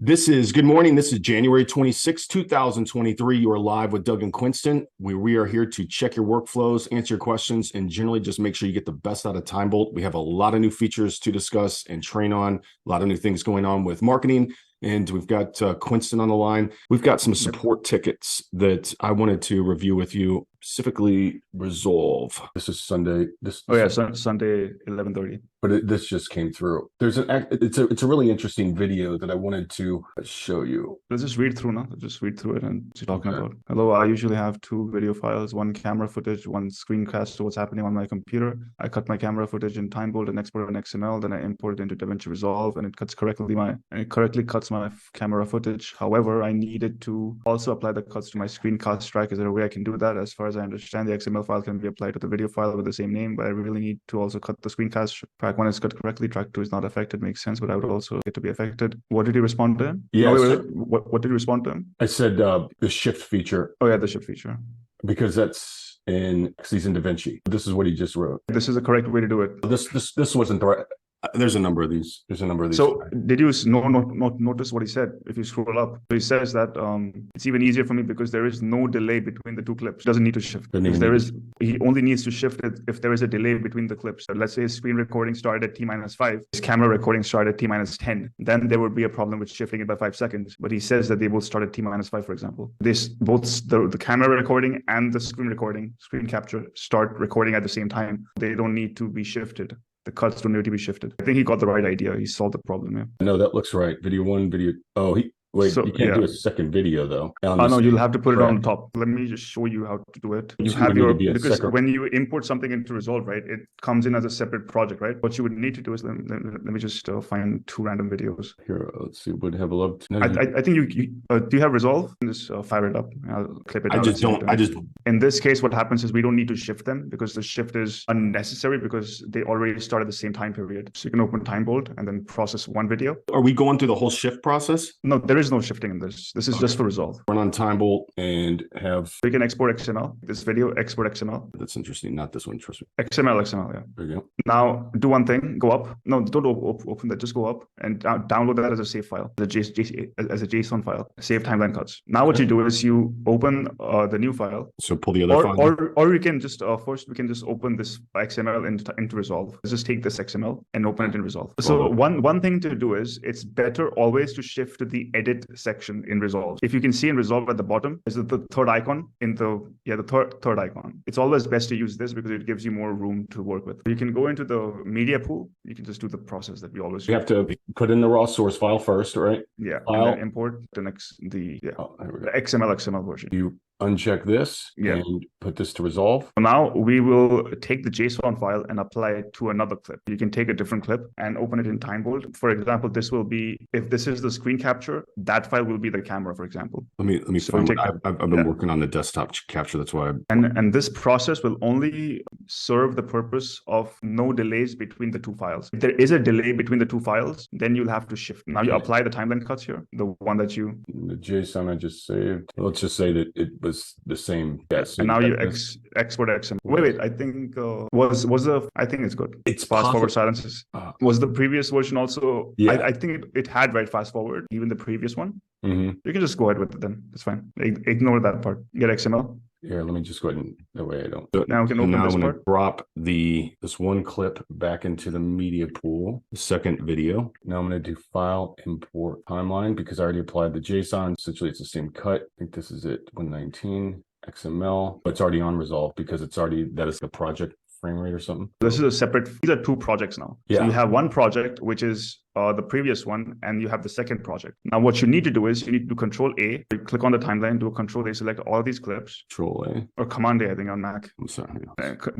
Good morning. This is January 26, 2023. You are live with Doug and Quinston. We are here to check your workflows, answer your questions, and generally just make sure you get the best out of TimeBolt. We have a lot of new features to discuss and train on, a lot of new things going on with marketing. And we've got Quinston on the line. We've got some support tickets that I wanted to review with you, specifically Resolve. This is Sunday. Sunday 11:30. But this just came through. It's a really interesting video that I wanted to show you. Let's just read through now. Let's just read through it and see what you're talking about. Hello, I usually have two video files, one camera footage, one screencast of what's happening on my computer. I cut my camera footage in TimeBolt and export it in XML, then I import it into DaVinci Resolve, and it correctly cuts my camera footage. However, I needed to also apply the cuts to my screencast track. Is there a way I can do that? As far as I understand, the XML file can be applied to the video file with the same name, but I really need to also cut the screencast track. One is cut correctly, track 2 is not affected. Makes sense, but I would also get to be affected. What did you respond to him? Yeah. What did you respond to him? I said the shift feature. Oh yeah, the shift feature. Because that's he's in DaVinci. This is what he just wrote. This is the correct way to do it. This wasn't the right. There's a number of these. So did you notice what he said? If you scroll up, so he says that it's even easier for me because there is no delay between the two clips. He doesn't need to shift. He only needs to shift it if there is a delay between the clips. So let's say his screen recording started at T-5, his camera recording started at T-10. Then there would be a problem with shifting it by 5 seconds. But he says that they both start at T-5, for example. Both the camera recording and the screen capture start recording at the same time. They don't need to be shifted. The cuts don't need to be shifted. I think he got the right idea. He solved the problem. Yeah. No, that looks right. Video one, video. Oh, you can't do a second video though. No, you'll have to put it on the top. Let me just show you how to do it. When you import something into Resolve, right, it comes in as a separate project, right? What you would need to do is let me just find two random videos. Here, let's see. Would have a look. I think you do you have Resolve? Just fire it up. I'll clip it. In this case, what happens is we don't need to shift them because the shift is unnecessary because they already start at the same time period. So you can open TimeBolt and then process one video. Are we going through the whole shift process? No, there is no shifting in this. This is just for Resolve. Run on TimeBolt and have. We can export XML. This video, export XML. That's interesting. Not this one. Trust me. XML. Yeah. There you go. Now do one thing. Go up. No, don't open that. Just go up and download that as a save file, as a JSON file. Save timeline cuts. Now what you do is you open the new file. So pull the other file. Or we can just first we can just open this XML into Resolve. Let's just take this XML and open it in Resolve. So one thing to do is it's better always to shift to the edit section in Resolve. If you can see in Resolve at the bottom is the third icon the third icon. It's always best to use this because it gives you more room to work with. You can go into the media pool. You can just do the process that we always do. You have to put in the raw source file first, right? Yeah. File. And then import the XML version. You uncheck this and put this to Resolve. Now we will take the JSON file and apply it to another clip. You can take a different clip and open it in TimeBolt. For example, this will be, if this is the screen capture, that file will be the camera, for example. Let me find I've been working on the desktop capture. That's why. And this process will only serve the purpose of no delays between the two files. If there is a delay between the two files, then you'll have to shift. Now you apply the timeline cuts here, the one that the JSON I just saved. Let's just say that it was the same. Yes. And now you export XML. Wait. I think I think it's good. It's fast forward silences. Was the previous version also? Yeah. I think it had fast forward, even the previous one. Mm-hmm. You can just go ahead with it then. It's fine. Ignore that part. Get XML. Here, let me just go ahead and that way I don't. Now we can open this part. Drop this one clip back into the media pool, the second video. Now I'm going to do file, import timeline because I already applied the JSON. Essentially, it's the same cut. I think this is it, 119 XML, but it's already on Resolve because that is the project frame rate or something. This is a separate, these are two projects now. Yeah. So you have one project, which is the previous one, and you have the second project. Now, what you need to do is you need to do Control A, you click on the timeline, do a Control A, select all these clips. Control A. Or Command A, I think on Mac. I'm sorry.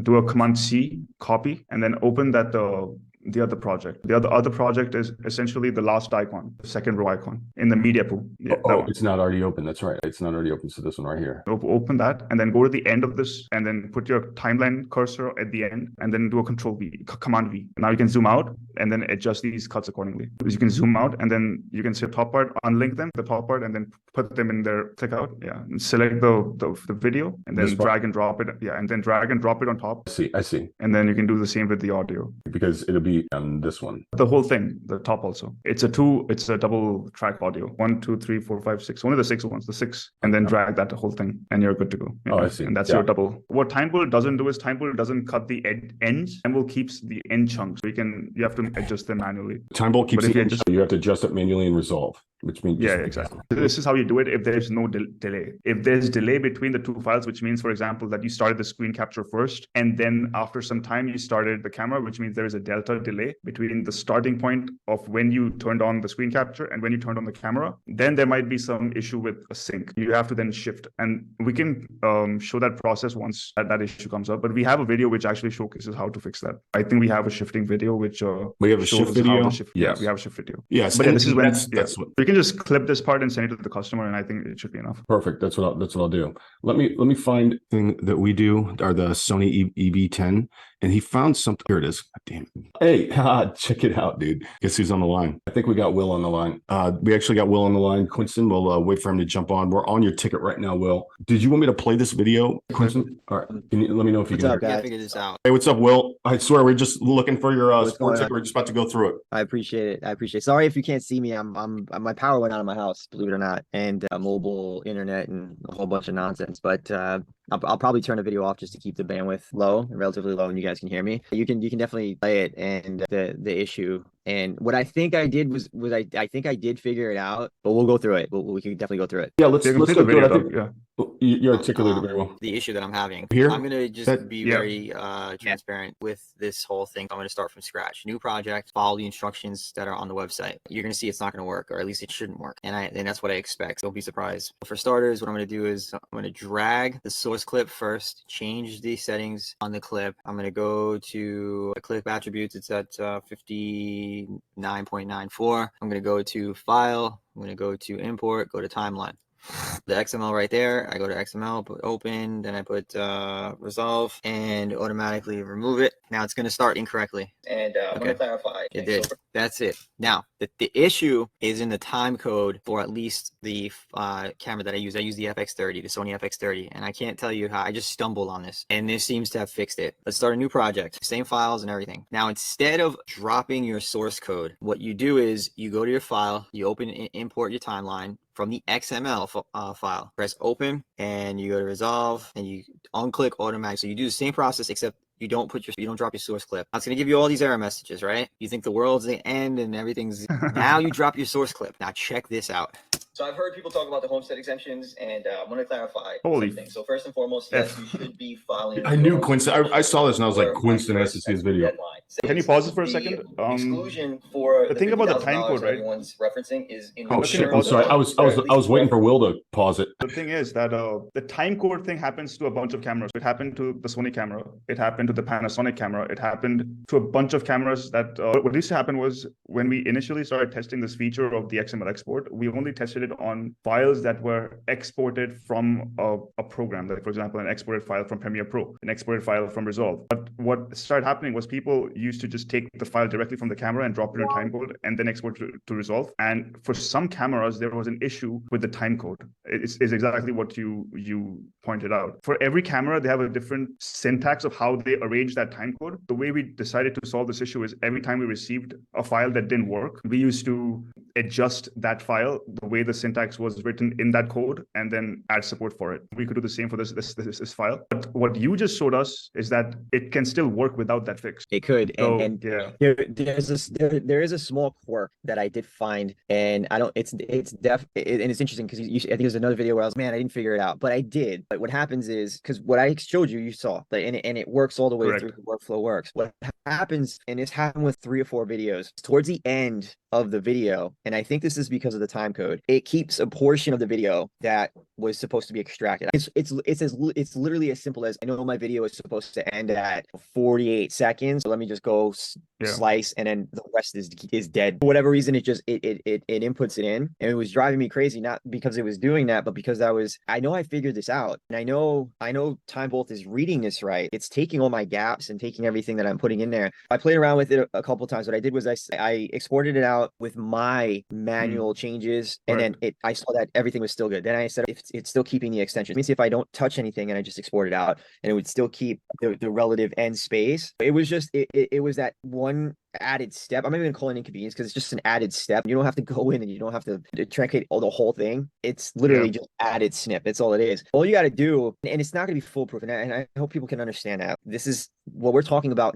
Do a Command C, copy, and then open that the other project. The other project is essentially the last icon, the second row icon in the media pool. Yeah, it's not already open. That's right. It's not already open. So this one right here. Open that and then go to the end of this and then put your timeline cursor at the end and then do a Command V. Now you can zoom out and then adjust these cuts accordingly. Because you can zoom out and then you can say top part, unlink them, the top part, and then put them in there, click out. Yeah. And select the video and then drag and drop it. Yeah. And then drag and drop it on top. I see. And then you can do the same with the audio. Because it'll be be on this one? The whole thing, the top also. It's a double track audio. 1, 2, 3, 4, 5, 6. Only the 6 ones, the 6, and then drag that whole thing, and you're good to go. Oh, I see. And that's your double. What TimeBolt doesn't do is TimeBolt doesn't cut the ends. TimeBolt keeps the end chunks. So you have to adjust them manually. TimeBolt keeps the end. You have to adjust it manually in Resolve, which means exactly. This is how you do it if there's no delay. If there's delay between the two files, which means, for example, that you started the screen capture first, and then after some time you started the camera, which means there is a delta delay between the starting point of when you turned on the screen capture and when you turned on the camera, then there might be some issue with a sync. You have to then shift, and we can show that process once that issue comes up. But we have a video which actually showcases how to fix that. I think we have a shifting video which we have a shift video. Yeah, we have a shift video. Yes, but this is when that's what we can just clip this part and send it to the customer, and I think it should be enough. Perfect. That's what I'll do. Let me find thing that we do are the Sony EV10, and he found something. Here it is. God damn it. Hey, check it out, dude. Guess who's on the line? I think we got Will on the line. We actually got Will on the line. Quinston, we'll wait for him to jump on. We're on your ticket right now, Will. Did you want me to play this video, Quinston? All right. Can you let me know if you can figure this out? Hey, what's up, Will? I swear we're just looking for your sports ticket. We're just about to go through it. I appreciate it. Sorry if you can't see me. My power went out of my house, believe it or not, and mobile internet and a whole bunch of nonsense. But I'll probably turn the video off just to keep the bandwidth low, relatively low, and you guys can hear me. You can definitely play it, and the issue. And what I think I did was I think I did figure it out, but we'll go through it. We can definitely go through it. Yeah, let's go through it. I think you articulated very well. The issue that I'm having here. I'm gonna just be very transparent with this whole thing. I'm gonna start from scratch. New project. Follow the instructions that are on the website. You're gonna see it's not gonna work, or at least it shouldn't work. And that's what I expect. Don't be surprised. For starters, what I'm gonna do is I'm gonna drag the source clip first, change the settings on the clip. I'm gonna go to clip attributes. It's at 59.94. I'm gonna go to file. I'm gonna go to import. Go to timeline. The XML right there. I go to XML, put open, then I put resolve, and automatically remove it. Now it's going to start incorrectly. And I'm going to clarify. It did. That's it. Now, the issue is in the time code for at least the camera that I use. I use the FX3, the Sony FX3, and I can't tell you how I just stumbled on this, and this seems to have fixed it. Let's start a new project, same files and everything. Now, instead of dropping your source code, what you do is you go to your file, you open and import your timeline from the XML file. Press open, and you go to resolve, and you unclick automatic. So you do the same process, except you don't drop your source clip. It's going to give you all these error messages, right? You think the world's the end and everything's now you drop your source clip. Now check this out. So I've heard people talk about the homestead exemptions, and I want to clarify something. So first and foremost, yes, you should be filing. I knew Quinston. I saw this and I was like, Quinston has to see his video. Can you pause it for a second? Exclusion for the thing about the time code, right? Everyone's referencing is in. Oh shit! I'm sorry. I was waiting for Will to pause it. The thing is that the time code thing happens to a bunch of cameras. It happened to the Sony camera. It happened to the Panasonic camera. It happened to a bunch of cameras. That what used to happen was when we initially started testing this feature of the XML export, we only tested it on files that were exported from a program, like for example, an exported file from Premiere Pro, an exported file from Resolve. But what started happening was people used to just take the file directly from the camera and drop it in TimeBolt and then export it to Resolve. And for some cameras, there was an issue with the timecode. It's exactly what you pointed out. For every camera, they have a different syntax of how they arrange that timecode. The way we decided to solve this issue is every time we received a file that didn't work, we used to adjust that file the way the syntax was written in that code and then add support for it. We could do the same for this file. But what you just showed us is that it can still work without that fix. It could. So, and yeah. There is a small quirk that I did find, and it's interesting because I think there's another video where I was, I didn't figure it out, but I did. But what happens is, because what I showed you saw, and it works all the way Correct. through. The workflow works. What happens, and this happened with 3 or 4 videos, towards the end of the video, and I think this is because of the time code, it keeps a portion of the video that was supposed to be extracted. It's literally as simple as, I know my video is supposed to end at 48 seconds, so let me just go slice, and then the rest is dead. For whatever reason, it inputs it in, and it was driving me crazy, not because it was doing that, but because I know I figured this out, and I know TimeBolt is reading this right. It's taking all my gaps and taking everything that I'm putting in there. I played around with it a couple of times. What I did was I exported it out with my manual changes, and then I saw that everything was still good. Then I said, if it's still keeping the extension. Let me see if I don't touch anything and I just export it out, and it would still keep the relative end space. It was just it was that one added step. I'm not even calling it inconvenience because it's just an added step. You don't have to go in and you don't have to truncate the whole thing. It's literally just added snip. That's all it is. All you got to do, and it's not going to be foolproof. And I hope people can understand that this is what we're talking about.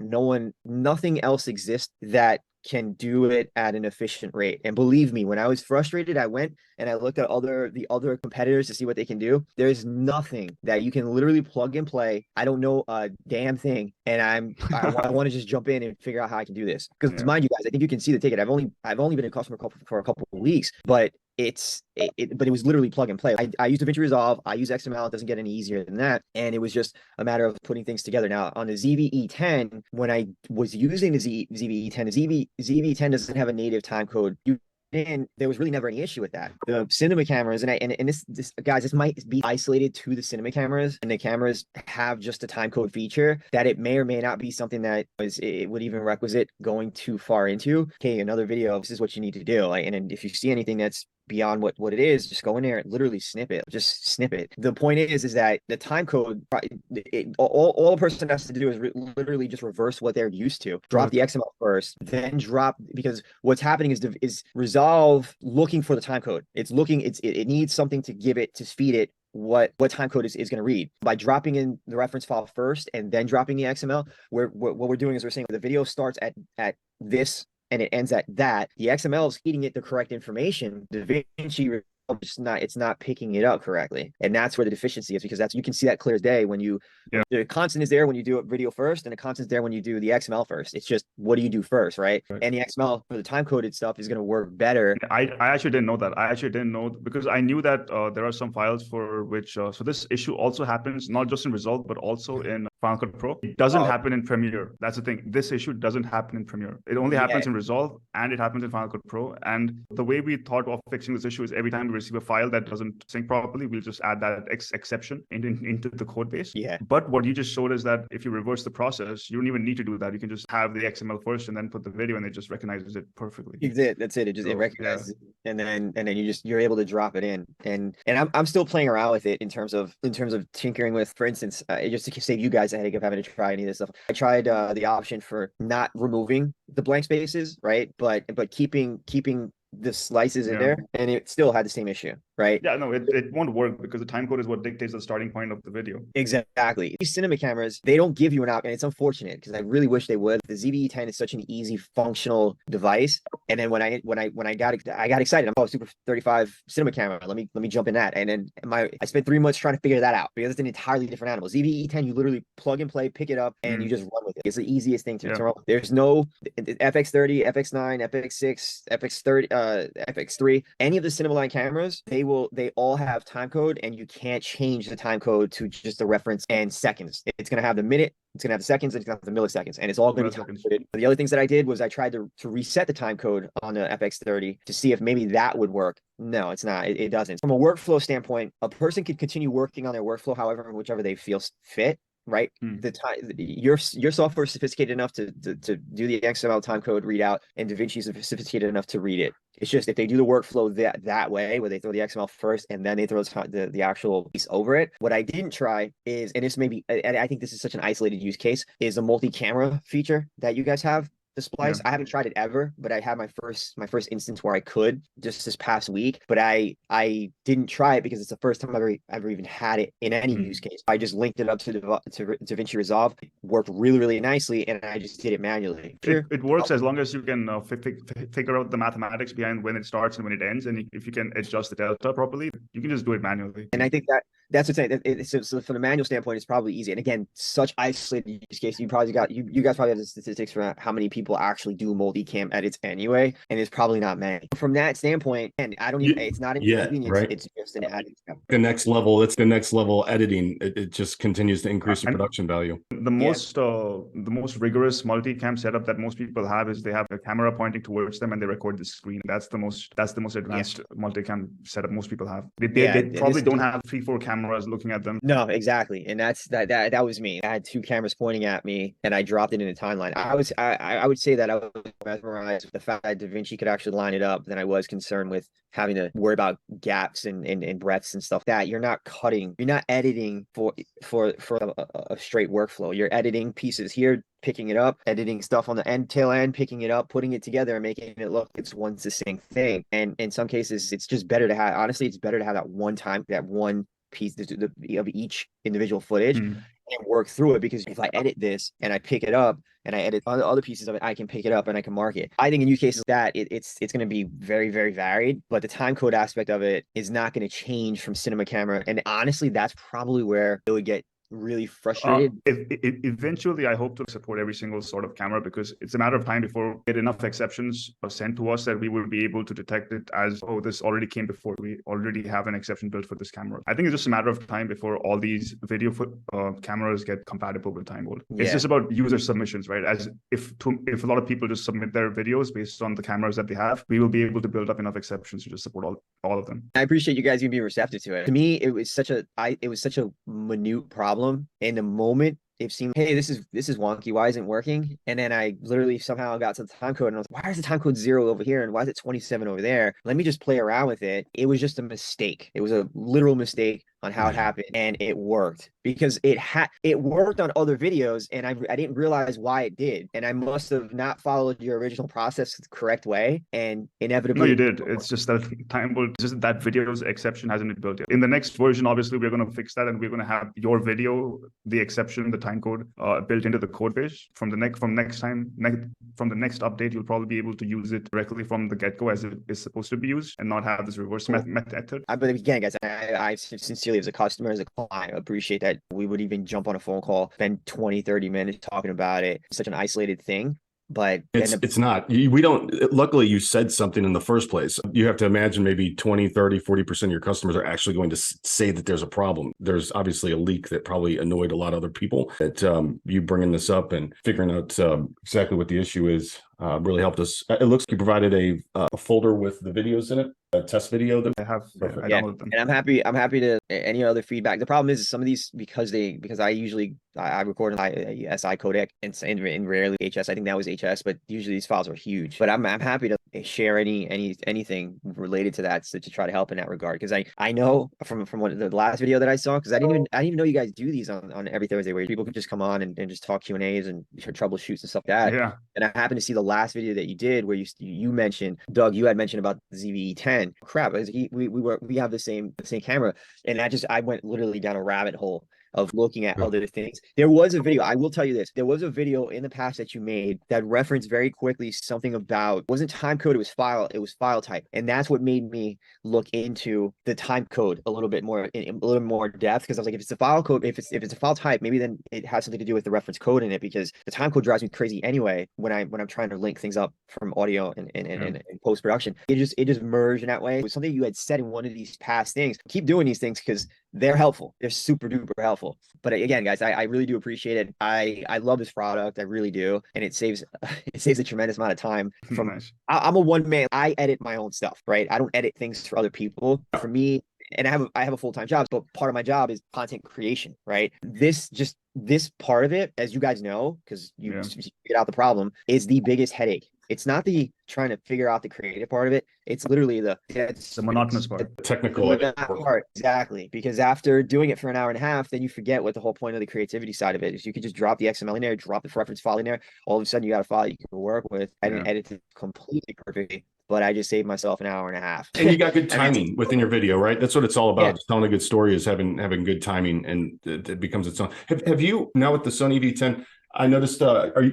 Nothing else exists that can do it at an efficient rate. And believe me, when I was frustrated, I went and I looked at the other competitors to see what they can do. There's nothing that you can literally plug and play. I don't know a damn thing, and I want to just jump in and figure out how I can do this. Because mind you guys, I think you can see the ticket. I've only been a customer for a couple of weeks, but but it was literally plug and play. I use DaVinci Resolve, I use XML. It doesn't get any easier than that, and it was just a matter of putting things together. Now on the ZV-E10, when I was using the ZV-E10, the ZV-E10 doesn't have a native timecode. And there was really never any issue with that. The cinema cameras, and this guys, this might be isolated to the cinema cameras, and the cameras have just a timecode feature that it may or may not be something that it would even requisite going too far into. Okay, another video. This is what you need to do. And if you see anything that's beyond what it is, just go in there and literally snip it. Just snip it. The point is that the time code, all a person has to do is literally just reverse what they're used to. Drop the XML first, then drop, because what's happening is Resolve looking for the time code. It's looking, it needs something to give it, to feed it what time code is going to read. By dropping in the reference file first and then dropping the XML, what we're doing is we're saying the video starts at this and it ends at that. The XML is feeding it the correct information. DaVinci it's not picking it up correctly, and that's where the deficiency is, because you can see that clear as day when you the constant is there when you do it video first, and the constant is there when you do the XML first. It's just, what do you do first, right? And the XML for the time coded stuff is going to work better. I actually didn't know that. I actually didn't know, because I knew that there are some files for which so this issue also happens not just in Resolve but also in Final Cut Pro. It doesn't happen in Premiere. That's the thing. This issue doesn't happen in Premiere. It only happens in Resolve, and it happens in Final Cut Pro. And the way we thought of fixing this issue is every time we receive a file that doesn't sync properly, we'll just add that exception into the code base. But what you just showed is that if you reverse the process, you don't even need to do that. You can just have the XML first and then put the video, and it just recognizes it perfectly. That's it. It recognizes it, and then you're able to drop it in. And I'm still playing around with it in terms of tinkering with, for instance, just to save you guys a headache of having to try any of this stuff. I tried the option for not removing the blank spaces, right? But keeping the slices in there, and it still had the same issue, right? Yeah, no, it won't work because the time code is what dictates the starting point of the video. Exactly. These cinema cameras, they don't give you an option, and it's unfortunate because I really wish they would. The ZV-E10 is such an easy functional device, and then when I got excited, I'm Super 35 cinema camera. Let me jump in that, and then I spent 3 months trying to figure that out because it's an entirely different animal. ZV-E10, you literally plug and play, pick it up, and you just run with it. It's the easiest thing to run. There's no FX30, FX9, FX6, FX30. FX3, any of the cinema line cameras, they all have time code, and you can't change the time code to just the reference and seconds. It's going to have the minute, it's going to have the seconds, it's going to have the milliseconds, and it's all going to be time coded. The other things that I did was I tried to reset the time code on the FX30 to see if maybe that would work. No, it's not. It doesn't. From a workflow standpoint, a person could continue working on their workflow whichever they feel fit. Right. The time, your software is sophisticated enough to do the XML time code readout, and DaVinci is sophisticated enough to read it. It's just if they do the workflow that way, where they throw the XML first and then they throw the actual piece over it. What I didn't try is, and this may be, and I think this is such an isolated use case, is a multi-camera feature that you guys have. The splice, I haven't tried it ever, but I had my first instance where I could just this past week, but I didn't try it because it's the first time I've ever even had it in any use case. I just linked it up to DaVinci Resolve. It worked really, really nicely, and I just did it manually. It works as long as you can figure out the mathematics behind when it starts and when it ends, and if you can adjust the delta properly, you can just do it manually. And I think that's what's saying. So from the manual standpoint, it's probably easy. And again, such isolated use case. You guys probably have the statistics for how many people actually do multi-cam edits anyway, and it's probably not many. From that standpoint, and I don't even, it's not an inconvenience, right? It's just an added step. The next level editing. It just continues to increase the production value. The most rigorous multi-cam setup that most people have is they have a camera pointing towards them and they record the screen. That's the most advanced multi-cam setup most people have. They probably don't have 3-4 cameras cameras, looking at them. No, exactly. And that was me. I had two cameras pointing at me and I dropped it in the timeline. I would say that I was mesmerized with the fact that DaVinci could actually line it up than I was concerned with having to worry about gaps and breadths and stuff. That you're not editing for a straight workflow. You're editing pieces here, picking it up, editing stuff on the tail end, picking it up, putting it together and making it look it's one succinct thing. And in some cases, it's just better to have, honestly, it's better to have that one piece of each individual footage and work through it, because if I edit this and I pick it up and I edit other pieces of it, I can pick it up and I can mark it. I think in use cases that it's going to be very, very varied, but the time code aspect of it is not going to change from cinema camera. And honestly, that's probably where it would get really frustrated. Eventually, I hope to support every single sort of camera, because it's a matter of time before we get enough exceptions sent to us that we will be able to detect it as, oh, this already came before. We already have an exception built for this camera. I think it's just a matter of time before all these video cameras get compatible with TimeBolt. It's just about user submissions, right? As if a lot of people just submit their videos based on the cameras that they have, we will be able to build up enough exceptions to just support all of them. I appreciate you guys being receptive to it. To me, it was such a minute problem. In the moment, it seemed, hey, this is wonky. Why isn't it working? And then I literally somehow got to the time code and I was like, why is the time code 0 over here? And why is it 27 over there? Let me just play around with it. It was just a mistake. It was a literal mistake on how it happened, and it worked because it worked on other videos, and I didn't realize why it did, and I must have not followed your original process the correct way, and inevitably. No, you did. It's just that TimeBolt, just that video's exception hasn't been built yet. In the next version, obviously, we're going to fix that, and we're going to have your video, the exception, the time code built into the code base. From the next update, you'll probably be able to use it directly from the get-go as it is supposed to be used, and not have this reverse method. But again, guys, I sincerely, as a customer, as a client, appreciate that we would even jump on a phone call, spend 20-30 minutes talking about it. It's such an isolated thing. But it's not. We don't. Luckily, you said something in the first place. You have to imagine maybe 20, 30, 40% of your customers are actually going to say that there's a problem. There's obviously a leak that probably annoyed a lot of other people. That you bringing this up and figuring out exactly what the issue is really helped us. It looks like you provided a folder with the videos in it. A test video that I have. I downloaded them. And I'm happy to any other feedback. The problem is some of these, because I record in SI codec and rarely HS. I think that was HS, but usually these files are huge. But I'm happy to share anything related to that to try to help in that regard, because I know from the last video that I saw, because I didn't even know you guys do these on every Thursday, where people can just come on and just talk Q&As and troubleshoots and stuff like that. Yeah. And I happened to see the last video that you did where you mentioned, Doug, you had mentioned about the ZV-E10. Crap, we have the same camera, and I went literally down a rabbit hole of looking at other things. There was a video, I will tell you this, there was a video in the past that you made that referenced very quickly something about, it wasn't time code, it was file type. And that's what made me look into the time code a little bit more, in a little more depth, because I was like, if it's a file code, if it's a file type, maybe then it has something to do with the reference code in it, because the time code drives me crazy anyway when I'm trying to link things up from audio and post-production. It just merged in that way. It was something you had said in one of these past things. Keep doing these things because they're helpful. They're super duper helpful. But again, guys, I really do appreciate it. I love this product. I really do. And it saves a tremendous amount of time from, nice. I'm a one man. I edit my own stuff, right? I don't edit things for other people. For me, and I have a full-time job, but part of my job is content creation, right? This part of it, as you guys know, because you figured out the problem, is the biggest headache. It's not the trying to figure out the creative part of it. It's literally the monotonous part, the technical part. Exactly. Because after doing it for an hour and a half, then you forget what the whole point of the creativity side of it is. You could just drop the XML in there, drop the reference file in there. All of a sudden, you got a file you can work with. I didn't edit it completely perfectly, but I just saved myself an hour and a half. And you got good timing within your video, right? That's what it's all about. Yeah. Just telling a good story is having good timing, and it becomes its own. Have you, now with the Sony V10, I noticed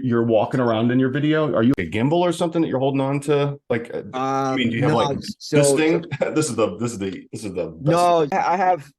you're walking around in your video. Are you a gimbal or something that you're holding on to? Like, do you have this thing? This is the best. No,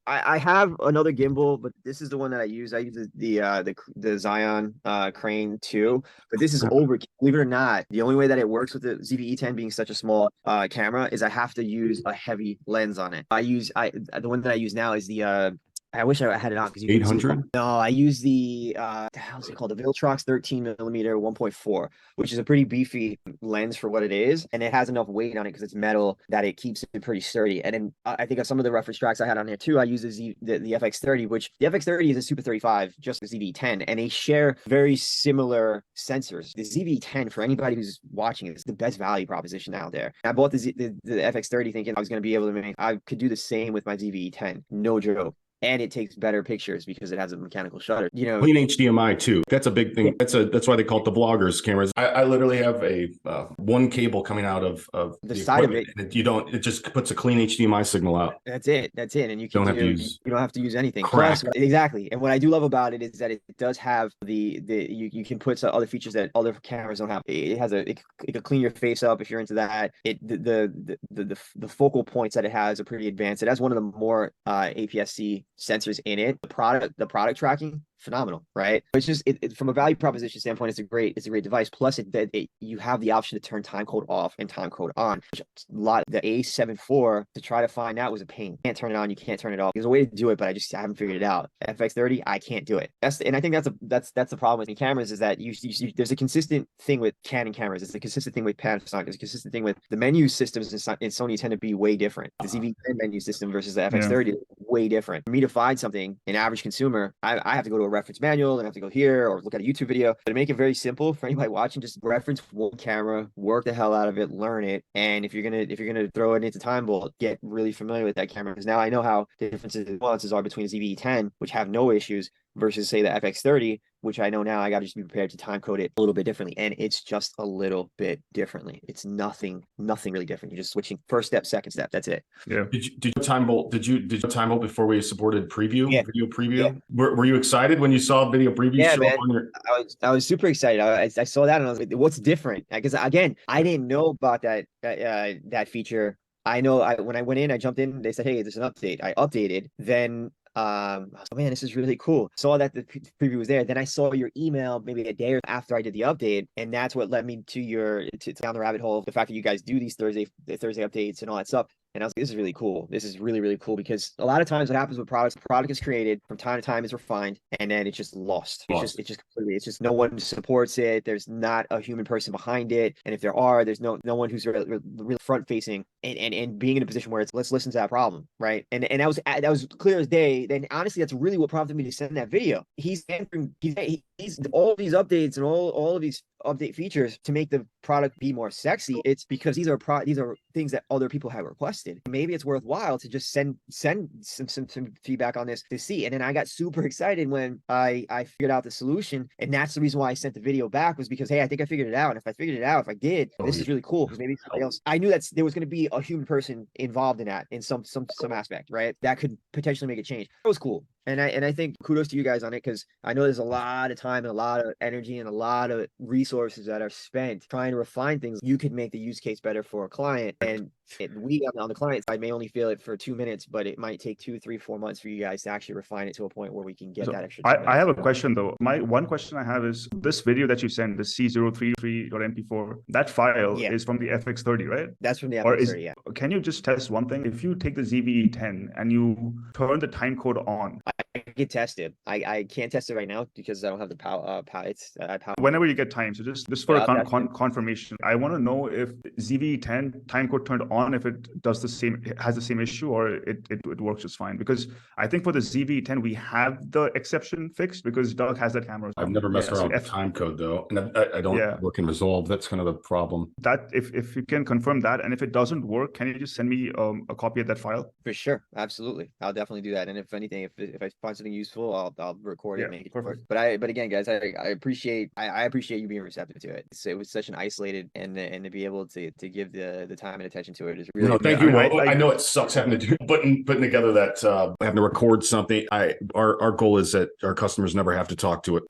I have another gimbal, but this is the one that I use. I use the Zion Crane 2, but this is overkill. Believe it or not, the only way that it works with the ZV-E10 being such a small camera is I have to use a heavy lens on it. The one that I use now is the I wish I had it on because you 800. No, I use the how's it called? The Viltrox 13mm 1.4, which is a pretty beefy lens for what it is, and it has enough weight on it because it's metal that it keeps it pretty sturdy. And then I think of some of the reference tracks I had on here too. I use the FX3, which the FX30 is a Super 35, just the ZV-E10, and they share very similar sensors. The ZV-E10, for anybody who's watching it, is the best value proposition out there. I bought the FX30 thinking I was going to be able to I could do the same with my ZV-E10, no joke. And it takes better pictures because it has a mechanical shutter. You know, clean HDMI too. That's a big thing. That's why they call it the vloggers cameras. I literally have a one cable coming out of the side of it. And it just puts a clean HDMI signal out. That's it. And you can you don't have to use anything. Crack. Plus, exactly. And what I do love about it is that it does have you can put some other features that other cameras don't have. It has it can clean your face up if you're into that. The focal points that it has are pretty advanced. It has one of the more APS-C sensors in it. The product tracking, phenomenal, right? It's just from a value proposition standpoint, it's a great device. Plus, you have the option to turn timecode off and timecode on. Which the A7 IV to try to find out was a pain. You can't turn it on, you can't turn it off. There's a way to do it, but I haven't figured it out. FX30, I can't do it. And I think that's the problem with cameras is that you there's a consistent thing with Canon cameras. It's a consistent thing with Panasonic. There's a consistent thing with the menu systems in Sony tend to be way different. The ZV-10 menu system versus the FX30 is way different. For me to find something, an average consumer, I have to go to a reference manual and have to go here or look at a YouTube video. But to make it very simple for anybody watching, just reference one camera, work the hell out of it, learn it. And if you're gonna throw it into TimeBolt, get really familiar with that camera. Because now I know how the differences and nuances are between the ZV-E10, which have no issues, versus say the FX30, which I know now I got to just be prepared to time code it a little bit differently. And it's just a little bit differently. It's nothing really different. You're just switching first step, second step. That's it. Yeah. Did you TimeBolt? Did you TimeBolt before we supported preview? Yeah. Video preview? Yeah. Were you excited when you saw video preview? Yeah, show man. up on your... I was super excited. I saw that and I was like, what's different? Because again, I didn't know about that feature. I know when I went in, I jumped in, they said, hey, there's an update. I updated. Then I was like, man, this is really cool. Saw that the preview was there. Then I saw your email maybe a day or after I did the update, and that's what led me to down the rabbit hole of the fact that you guys do these Thursday updates and all that stuff. And I was like, this is really cool. This is really, really cool because a lot of times what happens with products, the product is created from time to time, is refined, and then it's just lost. It's just no one supports it. There's not a human person behind it. And if there are, there's no one who's really front facing and being in a position where it's, let's listen to that problem. Right. And that was clear as day. Then honestly, that's really what prompted me to send that video. He's answering, he's all these updates and all of these update features to make the product be more sexy. It's because these are things that other people have requested. Maybe it's worthwhile to just send some feedback on this to see. And then I got super excited when I figured out the solution, and that's the reason why I sent the video back, was because, hey, I think I figured it out. And if I figured it out, if I did, this is really cool because maybe somebody else. I knew that there was going to be a human person involved in that in some aspect, right? That could potentially make it change. That was cool. And I think kudos to you guys on it, because I know there's a lot of time and a lot of energy and a lot of resources that are spent trying to refine things. You could make the use case better for a client, and we on the client side may only feel it for 2 minutes, but it might take 2, 3, 4 months for you guys to actually refine it to a point where we can get that extra. I have a question though. My one question I have is this video that you sent, the C033.mp4, that file is from the FX30, right? That's from the FX30, yeah. Can you just test one thing? If you take the ZV-E10 and you turn the timecode on, I can test it. I can't test it right now because I don't have the power. Whenever you get time, so just for confirmation, I want to know if ZV-E10 timecode turned on, if it does has the same issue, or it works just fine. Because I think for the ZV-E10 we have the exception fixed because Doug has that camera. I've never messed around with timecode though, and I don't work in Resolve. That's kind of the problem. That if you can confirm that, and if it doesn't work, can you just send me a copy of that file? For sure, absolutely. I'll definitely do that. And if anything, if I find something useful, I'll record it and make it work. But again, guys, I appreciate you being receptive to it. It was such an isolated, and to be able to give the time and attention to it is really. No, thank you. I know it sucks having to do putting together that having to record something. Our goal is that our customers never have to talk to it.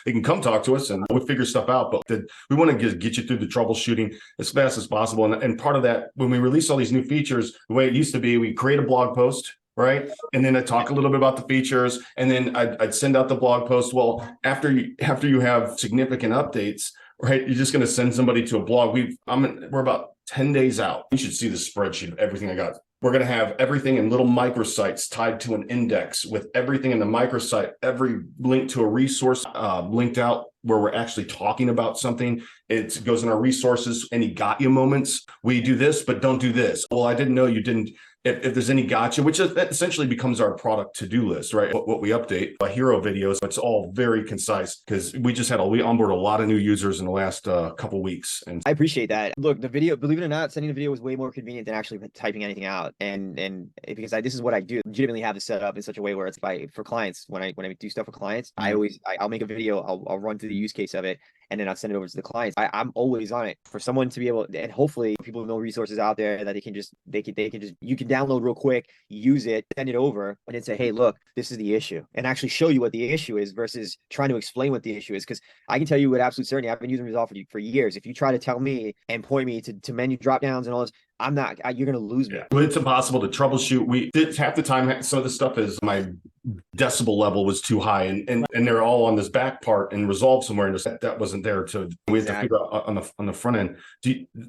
They can come talk to us and we'll figure stuff out, but we want to get you through the troubleshooting as fast as possible. And part of that, when we release all these new features, the way it used to be, we create a blog post, right? And then I talk a little bit about the features, and then I'd send out the blog post. Well, after you have significant updates, right, you're just going to send somebody to a blog. We're about 10 days out. You should see the spreadsheet of everything I got We're going to have everything in little microsites tied to an index with everything in the microsite, every link to a resource linked out where we're actually talking about something. It goes in our resources, any got you moments. We do this, but don't do this. Well, I didn't know you didn't. If there's any gotcha, which essentially becomes our product to-do list, right? What we update, hero videos, it's all very concise because we onboard a lot of new users in the last couple weeks. And I appreciate that. Look, the video, believe it or not, sending the video was way more convenient than actually typing anything out. And because this is what I do, legitimately have it set up in such a way where it's for clients, when I do stuff for clients, I'll make a video, I'll run through the use case of it, and then I'll send it over to the clients. I'm always on it for someone to be able, and hopefully people know resources out there that you can download real quick, use it, send it over, and then say, hey, look, this is the issue, and actually show you what the issue is versus trying to explain what the issue is. Because I can tell you with absolute certainty, I've been using Resolve for years. If you try to tell me and point me to menu drop downs and all this, you're going to lose me. Well, it's impossible to troubleshoot. We did half the time. Some of the stuff is my decibel level was too high, and they're all on this back part and Resolve somewhere, and that wasn't there. So we have to figure out on the front end.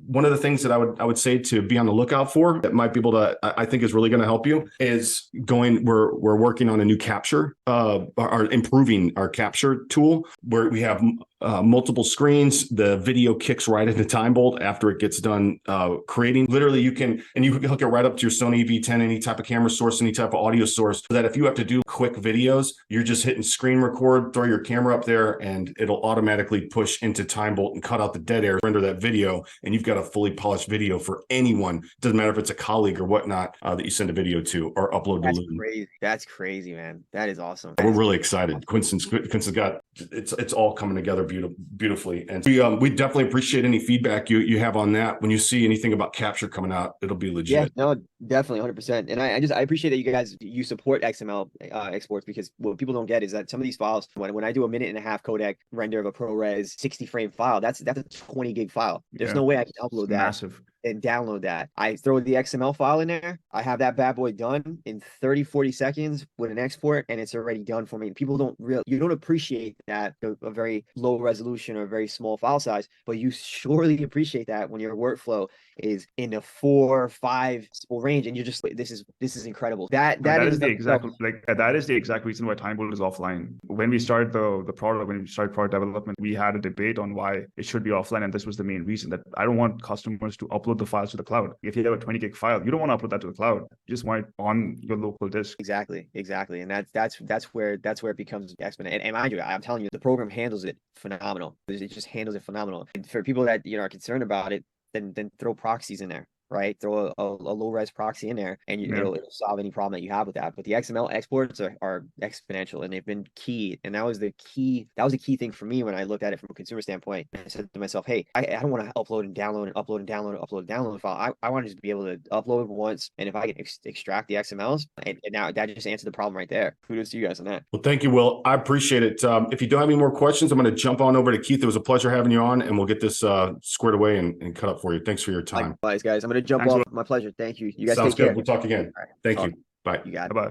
One of the things that I would say to be on the lookout for that might be able to, I think is really going to help you is we're working on a new capture, improving our capture tool where we have multiple screens. The video kicks right into TimeBolt after it gets done creating. Literally, you can hook it right up to your Sony ZV-E10, any type of camera source, any type of audio source, so that if you have to do quick videos, you're just hitting screen record, throw your camera up there, and it'll automatically push into TimeBolt and cut out the dead air, render that video, and you've got a fully polished video for anyone. Doesn't matter if it's a colleague or whatnot that you send a video to or upload to Loom. That's crazy, man. That is awesome. We're really excited. Quinston's got it's all coming together beautifully, and we definitely appreciate any feedback you have on that. When you see anything about capture coming out, it'll be legit. Yeah, no, definitely 100%. And I appreciate that you support XML exports, because what people don't get is that some of these files, when I do a 1.5-minute codec render of a ProRes 60 frame file, that's a 20 gig file. There's no way I can upload that. Massive. And download that. I throw the XML file in there. I have that bad boy done in 30-40 seconds with an export, and it's already done for me. People you don't appreciate that, a very low resolution or a very small file size, but you surely appreciate that when your workflow is in the 4 or 5 range, and you're just like, this is incredible. That is the exact reason why TimeBolt is offline. When we started the product, when we started product development, we had a debate on why it should be offline, and this was the main reason, that I don't want customers to upload the files to the cloud. If you have a 20 gig file, you don't want to upload that to the cloud. You just want it on your local disk. Exactly. And that's where it becomes exponential. And mind you, I'm telling you, the program handles it phenomenal. It just handles it phenomenal. And for people that are concerned about it, then throw proxies in there. Right, throw a low res proxy in there, and it'll solve any problem that you have with that. But the XML exports are exponential, and they've been key. And that was the key thing for me when I looked at it from a consumer standpoint. I said to myself, hey, I don't want to upload and download and upload and download and upload and download a file. I want to just be able to upload once, and if I can extract the XMLs, and now that just answered the problem right there. Kudos to you guys on that. Well, thank you, Will. I appreciate it. If you don't have any more questions, I'm going to jump on over to Keith. It was a pleasure having you on, and we'll get this squared away and cut up for you. Thanks for your time. Likewise, guys. I'm going to jump off. My pleasure. Thank you. You guys Sounds take care. We'll talk again. Right. Thank you. Bye. You got it. Bye.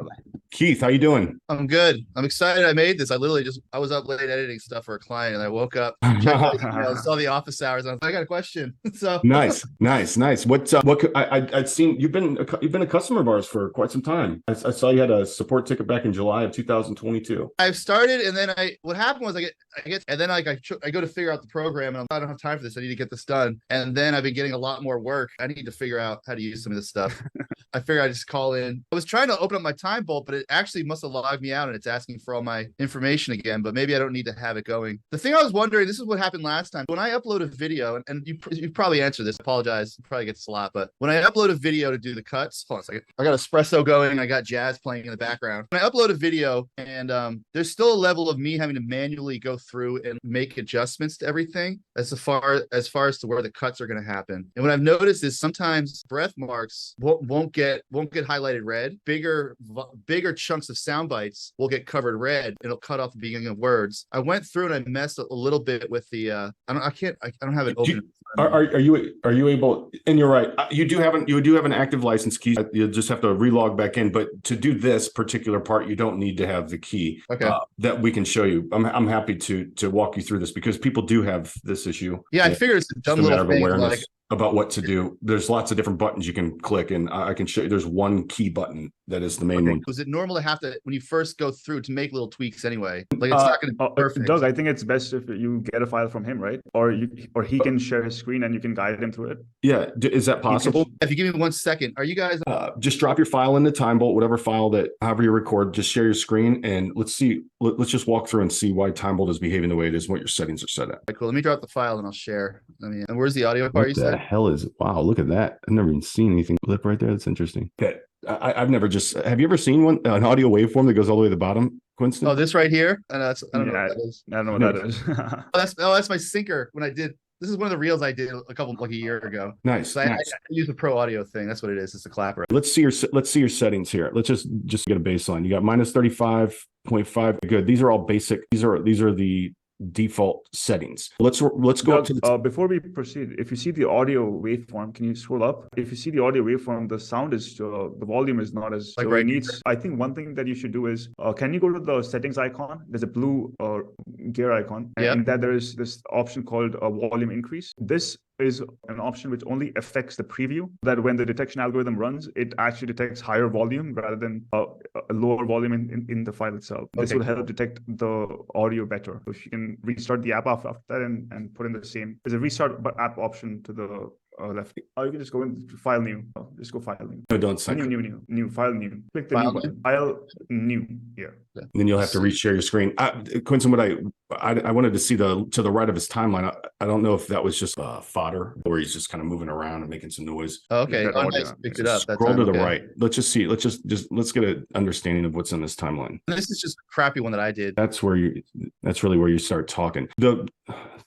Keith, how you doing? I'm good. I'm excited I made this. I was up late editing stuff for a client, and I woke up, checked my emails, saw the office hours, and I got a question. So nice. What I'd seen you've been a customer of ours for quite some time. I saw you had a support ticket back in July of 2022. I've started, and then what happened was I get, and then I go to figure out the program, and I don't have time for this. I need to get this done, and then I've been getting a lot more work. I need to figure out how to use some of this stuff. I figured I just call in. I was trying to open up my TimeBolt, but it actually must have logged me out, and it's asking for all my information again. But maybe I don't need to have it going. The thing I was wondering, this is what happened last time. When I upload a video, and you probably answered this. I apologize. It probably gets a lot, but when I upload a video to do the cuts, hold on a second. I got espresso going. I got jazz playing in the background. When I upload a video, and there's still a level of me having to manually go through and make adjustments to everything as far as to where the cuts are going to happen. And what I've noticed is sometimes breath marks won't get highlighted red. Bigger chunks of sound bites will get covered red. It'll cut off the beginning of words. I went through and I messed a little bit with the I don't have it open. Are you able? And you're right. You do have an active license key. You just have to relog back in. But to do this particular part, you don't need to have the key. Okay. That we can show you. I'm happy to walk you through this because people do have this issue. Yeah, I figured it's a dumb little thing. about what to do. There's lots of different buttons you can click, and I can show you. There's one key button that is the main one. Was it normal to have to, when you first go through, to make little tweaks anyway? Like it's not going to be perfect. Doug, I think it's best if you get a file from him, right? Or he can share his screen and you can guide him through it. Yeah, is that possible? If you give me 1 second, are you guys? Just drop your file into TimeBolt, whatever file that, however you record, just share your screen, and let's see. Let's just walk through and see why TimeBolt is behaving the way it is, and what your settings are set at. Right, cool. Let me drop the file and I'll share. And where's the audio part? What the hell is it? Wow, look at that. I've never even seen anything flip right there. That's interesting. Okay. I've never have you ever seen an audio waveform that goes all the way to the bottom, Quinston? Oh, this right here? I don't know what that is. I don't know what that is. That's my syncer when I did. This is one of the reels I did like a year ago. Nice. So I use the pro audio thing. That's what it is. It's a clapper. Let's see your settings here. Let's just get a baseline. You got minus 35.5. Good. These are all basic. These are the default settings. Let's go up to the before we proceed. If you see the audio waveform, can you scroll up? If you see the audio waveform, the sound is the volume is not as like so right. I think one thing that you should do is can you go to the settings icon? There's a blue gear icon, and that there is this option called volume increase. This is an option which only affects the preview, that when the detection algorithm runs, it actually detects higher volume rather than a lower volume in the file itself. This will help detect the audio better. So if you can restart the app after that and put in the same, there's a restart app option to the left. Or you can just go into file new. Just go file new. No, don't sync. New file new. Click the File new button. File new. Yeah. And then you'll have to reshare your screen. Quinton, what I wanted to see to the right of his timeline. I don't know if that was just fodder, or he's just kind of moving around and making some noise. Oh, okay. Nice. Picked it up. Scroll to the right. Let's just see. Let's get an understanding of what's in this timeline. This is just a crappy one that I did. That's really where you start talking.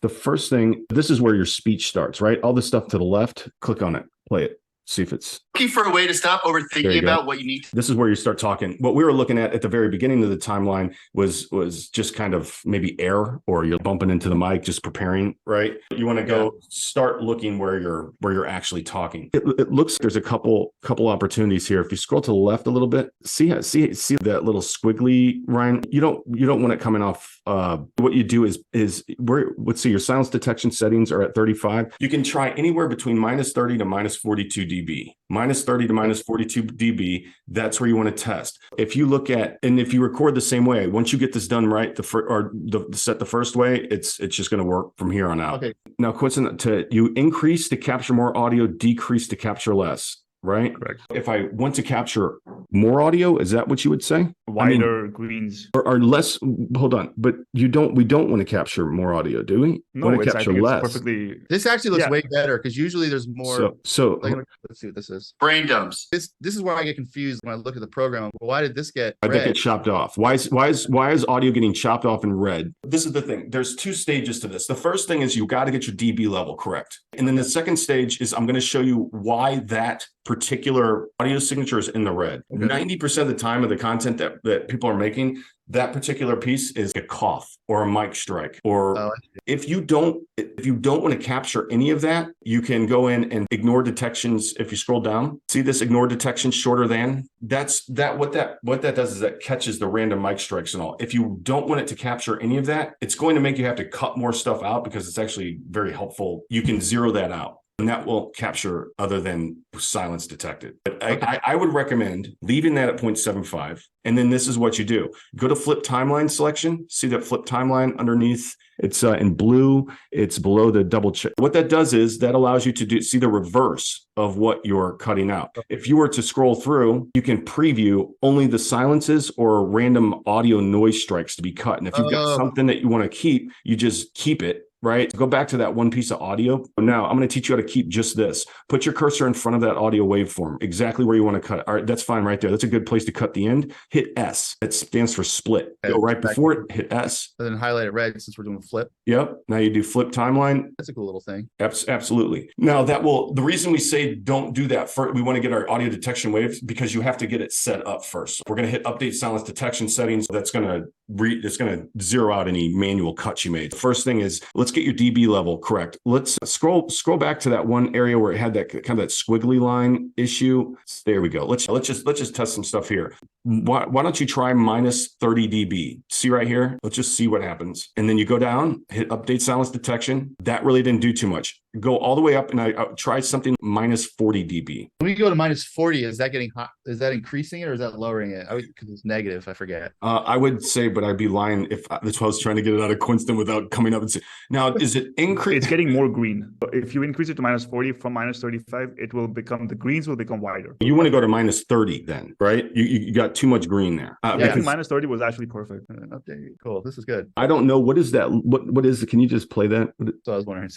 The first thing, this is where your speech starts, right? All this stuff to the left, click on it, play it, see if it's looking for a way to stop overthinking about what you need. This is where you start talking. What we were looking at the very beginning of the timeline was just kind of maybe air, or you're bumping into the mic, just preparing, right? You want to go start looking where you're actually talking. It looks there's a couple opportunities here. If you scroll to the left a little bit, see that little squiggly line. You don't want it coming off. What you do is let's see, your silence detection settings are at 35. You can try anywhere between minus 30 to minus 42 dB. Minus 30 to minus 42 dB, that's where you want to test. If you look at, and if you record the same way, once you get this done right, set the first way, it's just going to work from here on out. Okay. Now, Quinton, you increase to capture more audio, decrease to capture less. Right? Correct. If I want to capture more audio, is that what you would say? Wider greens. Or less, hold on, but we don't want to capture more audio, do we? No, want to capture less. Perfectly. This actually looks way better, because usually there's more. So let's see what this is. Brain dumps. This is where I get confused when I look at the program. Well, why did this get red? That get chopped off? Why is audio getting chopped off in red? This is the thing. There's two stages to this. The first thing is you got to get your dB level correct. And then the second stage is I'm going to show you why that particular audio signature is in the red. 90% of the time of the content that people are making, that particular piece is a cough or a mic strike. Or if you don't want to capture any of that, you can go in and ignore detections. If you scroll down, see this ignore detection shorter than. What that does is that catches the random mic strikes and all. If you don't want it to capture any of that, it's going to make you have to cut more stuff out, because it's actually very helpful. You can zero that out, and that won't capture other than silence detected. But I would recommend leaving that at 0.75. And then this is what you do. Go to flip timeline selection. See that flip timeline underneath? It's in blue. It's below the double check. What that does is that allows you to see the reverse of what you're cutting out. If you were to scroll through, you can preview only the silences or random audio noise strikes to be cut. And if you've got something that you want to keep, you just keep it. Right? Go back to that one piece of audio. Now I'm going to teach you how to keep just this. Put your cursor in front of that audio waveform, exactly where you want to cut. All right, that's fine right there. That's a good place to cut the end. Hit S. That stands for split. Go right before it, hit S. And then highlight it red, since we're doing flip. Yep. Now you do flip timeline. That's a cool little thing. Absolutely. Now the reason we say don't do that first, we want to get our audio detection waves, because you have to get it set up first. We're going to hit update silence detection settings. That's going to zero out any manual cuts you made. The first thing is, let's get your dB level correct. Let's scroll back to that one area where it had that kind of that squiggly line issue. There we go. Let's just test some stuff here. why don't you try minus 30 dB? See right here? Let's just see what happens. And then you go down, hit update silence detection. That really didn't do too much. Go all the way up and I tried something minus 40 dB. When we go to minus 40, is that getting hot? Is that increasing it or is that lowering it? Because it's negative, I forget. I would say, but I'd be lying if that's why I was trying to get it out of Quinston without coming up and say, now, is it increase? It's getting more green. If you increase it to minus 40 from minus 35, it will become, the greens will become wider. You want to go to minus 30 then, right? You got too much green there. I think minus 30 was actually perfect. Update. Cool. This is good. I don't know. What is that? What is it? Can you just play that? So I was wondering.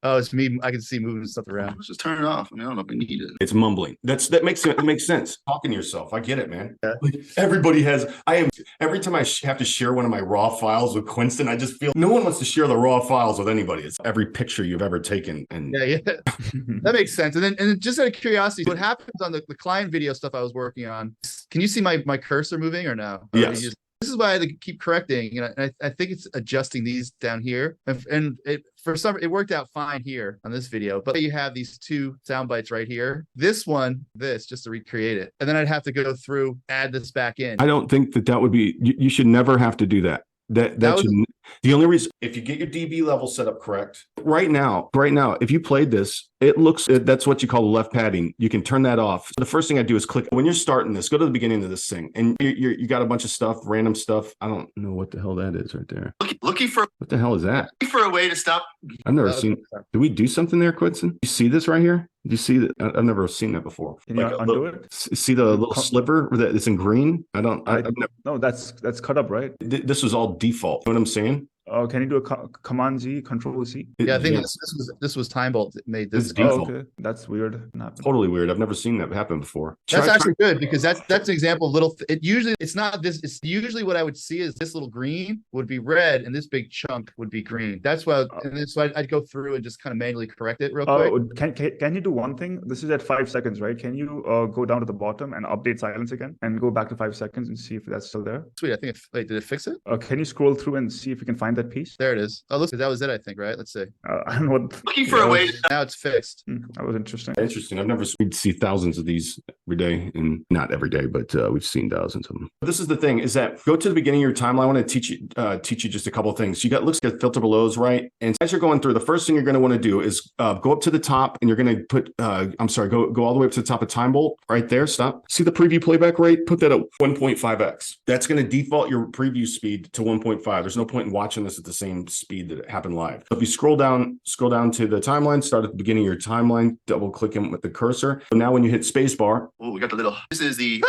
Oh, it's me. I can see moving stuff around. Let's just turn it off. I mean, I don't know if we need it. It's mumbling. That makes sense. Talking to yourself. I get it, man. Yeah. Like everybody has. Every time I have to share one of my raw files with Quinston, I just feel no one wants to share the raw files with anybody. It's every picture you've ever taken. And yeah. That makes sense. And then just out of curiosity, what happens on the client video stuff I was working on? Can you see my cursor moving or no? Or yes. This is why I had to keep correcting. I think it's adjusting these down here. And it worked out fine here on this video. But you have these two sound bites right here. This just to recreate it. And then I'd have to go through, add this back in. I don't think that would be, you should never have to do that. The only reason, if you get your dB level set up correct, right now, if you played this, that's what you call the left padding. You can turn that off. So the first thing I do is click, when you're starting this, go to the beginning of this thing and you got a bunch of stuff, random stuff. I don't know what the hell that is right there. Looking for, what the hell is that? Looking for a way to stop. I've never seen, did we do something there, Quinston? You see this right here? Do you see that? I've never seen that before. Can you undo it? See the little sliver that it's in green? No, that's cut up, right? This was all default. You know what I'm saying? Can you do a Command Z, Control C? Yeah, I think this was TimeBolt that made this. Default. Okay. That's weird. Totally weird. I've never seen that happen before. That's actually good because that's an example of little. It's not this. It's usually what I would see is this little green would be red and this big chunk would be green. That's why. And then so I'd go through and just kind of manually correct it real quick. Can you do one thing? This is at 5 seconds, right? Can you go down to the bottom and update silence again and go back to 5 seconds and see if that's still there? Sweet. I think. Wait, did it fix it? Can you scroll through and see if you can find that piece? There it is. Oh, look, that was it, I think, right? Let's see. I don't know what. Looking for a way to... Now it's fixed. That was interesting. Interesting. We'd see thousands of these every day, and not every day, but we've seen thousands of them. But this is the thing, is that go to the beginning of your timeline. I want to teach you just a couple of things. Looks at filter belows, right? And as you're going through, the first thing you're going to want to do is go up to the top, and you're going to put, go all the way up to the top of TimeBolt, right there, stop. See the preview playback rate? Put that at 1.5x. That's going to default your preview speed to 1.5. There's no point in watching this at the same speed that it happened live. So if you scroll down to the timeline, start at the beginning of your timeline, double click in with the cursor. So now when you hit spacebar, we got the little, this is the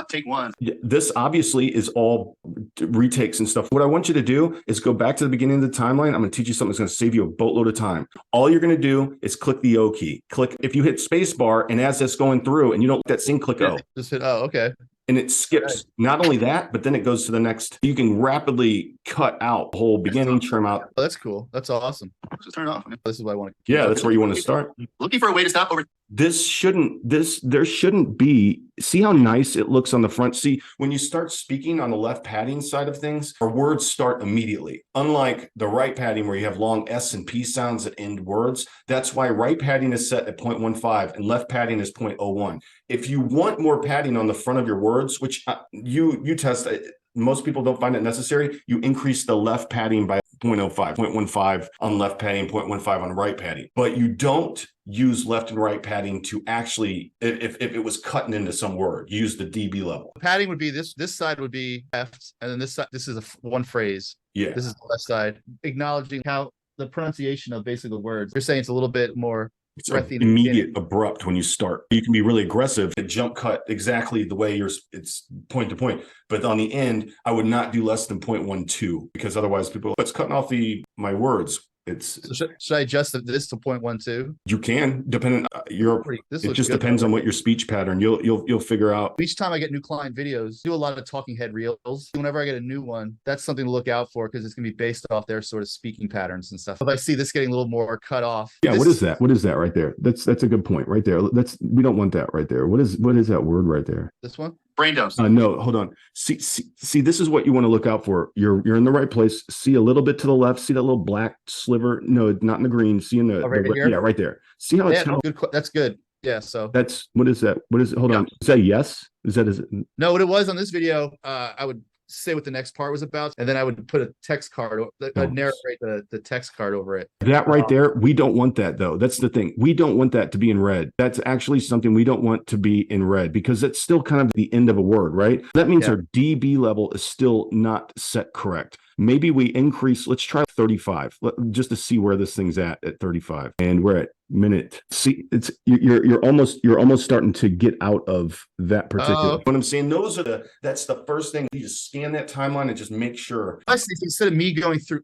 take one. This obviously is all retakes and stuff. What I want you to do is go back to the beginning of the timeline. I'm going to teach you something that's going to save you a boatload of time. All you're going to do is click the O key. If you hit spacebar and as that's going through and you don't that scene, click O. Just hit O, okay. And it skips not only that, but then it goes to the next. You can rapidly cut out the whole beginning, trim out. Oh, that's cool. That's awesome. Just turn it off. This is what I want to. Yeah, that's where you want to start. Looking for a way to stop over. There shouldn't be, see how nice it looks on the front. See, when you start speaking on the left padding side of things, our words start immediately. Unlike the right padding where you have long S and P sounds that end words. That's why right padding is set at 0.15 and left padding is 0.01. If you want more padding on the front of your words, which you test, most people don't find it necessary, you increase the left padding by 0.05, 0.15 on left padding, 0.15 on right padding. But you don't use left and right padding to actually, if it was cutting into some word, use the dB level. Padding would be this side would be left, and then this side, this is one phrase. Yeah. This is the left side, acknowledging how the pronunciation of basically the words. You're saying it's a little bit more it's immediate, abrupt when you start. You can be really aggressive and jump cut exactly the way it's point to point. But on the end, I would not do less than 0.12 because otherwise it's cutting off my words. So should I adjust this to 0.12? You can, depending it just depends on what your speech pattern. You'll figure out. Each time I get new client videos, do a lot of talking head reels. Whenever I get a new one, that's something to look out for because it's gonna be based off their sort of speaking patterns and stuff. If I see this getting a little more cut off. Yeah, what is that? What is that right there? That's a good point right there. We don't want that right there. What is that word right there? This one? Brain dumps. No, hold on. See, this is what you want to look out for. You're in the right place. See a little bit to the left. See that little black sliver? No, not in the green. See in the right here? Yeah, right there. See how it's good. That's good. Yeah. So That's, what is that? What is it? Hold on. Is that yes? Is it? no, what it was on this video, I would say what the next part was about, and then I would put a text card, I'd narrate the text card over it. That right there, we don't want that though. That's the thing. We don't want that to be in red. That's actually something we don't want to be in red because it's still kind of the end of a word, right? That means our DB level is still not set correct. Maybe we increase, let's try 35 just to see where this thing's at 35. And we're at minute. See, it's you're almost starting to get out of that particular. What I'm saying, that's the first thing. You just scan that timeline and just make sure. I see. Instead of me going through